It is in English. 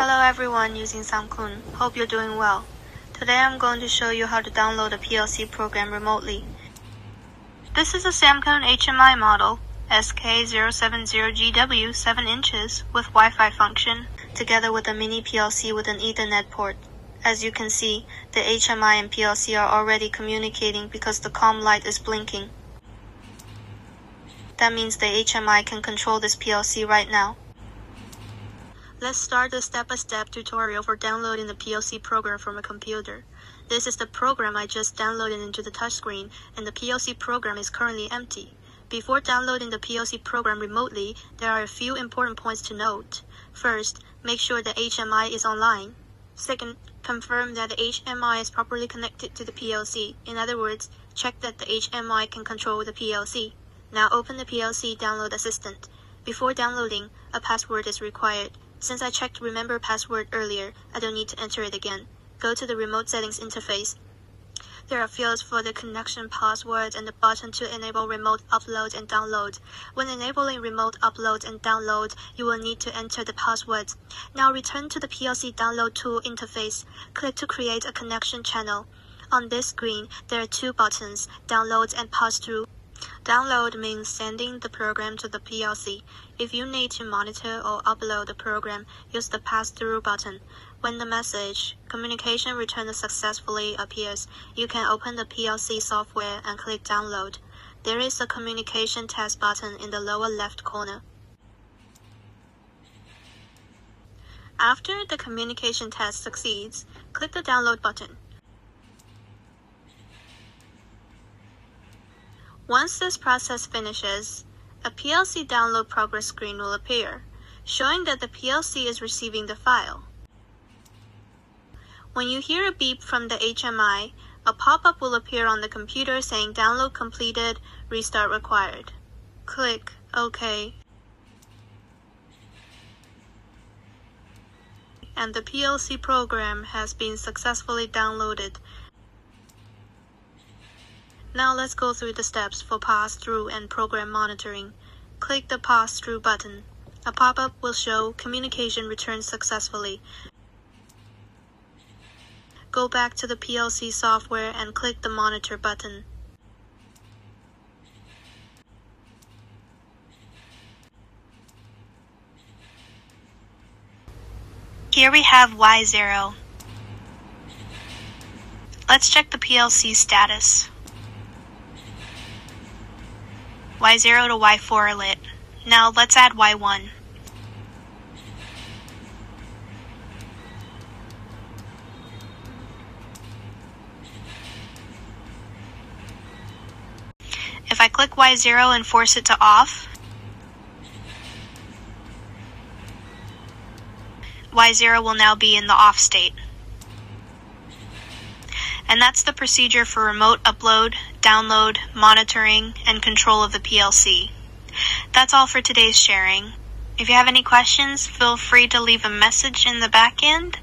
Hello everyone using Samkoon. Hope you're doing well. Today I'm going to show you how to download a PLC program remotely. This is a Samkoon HMI model, SK070GW 7 inches with Wi-Fi function, together with a mini PLC with an Ethernet port. As you can see, the HMI and PLC are already communicating because the COM light is blinking. That means the HMI can control this PLC right now. Let's start the step-by-step tutorial for downloading the PLC program from a computer. This is the program I just downloaded into the touchscreen, and the PLC program is currently empty. Before downloading the PLC program remotely, there are a few important points to note. First, make sure the HMI is online. Second, confirm that the HMI is properly connected to the PLC. In other words, check that the HMI can control the PLC. Now open the PLC Download Assistant. Before downloading, a password is required. Since I checked Remember Password earlier, I don't need to enter it again. Go to the Remote Settings interface. There are fields for the connection password and the button to enable remote upload and download. When enabling remote upload and download, you will need to enter the password. Now return to the PLC Download Tool interface. Click to create a connection channel. On this screen, there are two buttons, Download and Pass-Through. Download means sending the program to the PLC. If you need to monitor or upload the program, use the Pass-Through button. When the message, Communication returned successfully appears, you can open the PLC software and click Download. There is a Communication Test button in the lower left corner. After the communication test succeeds, click the Download button. Once this process finishes, a PLC download progress screen will appear, showing that the PLC is receiving the file. When you hear a beep from the HMI, a pop-up will appear on the computer saying download completed, restart required. Click OK. And the PLC program has been successfully downloaded. Now let's go through the steps for pass-through and program monitoring. Click the pass-through button. A pop-up will show Communication returned successfully. Go back to the PLC software and click the Monitor button. Here we have Y0. Let's check the PLC status. Y0 to Y4 are lit. Now let's add Y1. If I click Y0 and force it to off, Y0 will now be in the off state. And that's the procedure for remote upload, download, monitoring, and control of the PLC. That's all for today's sharing. If you have any questions, feel free to leave a message in the back end,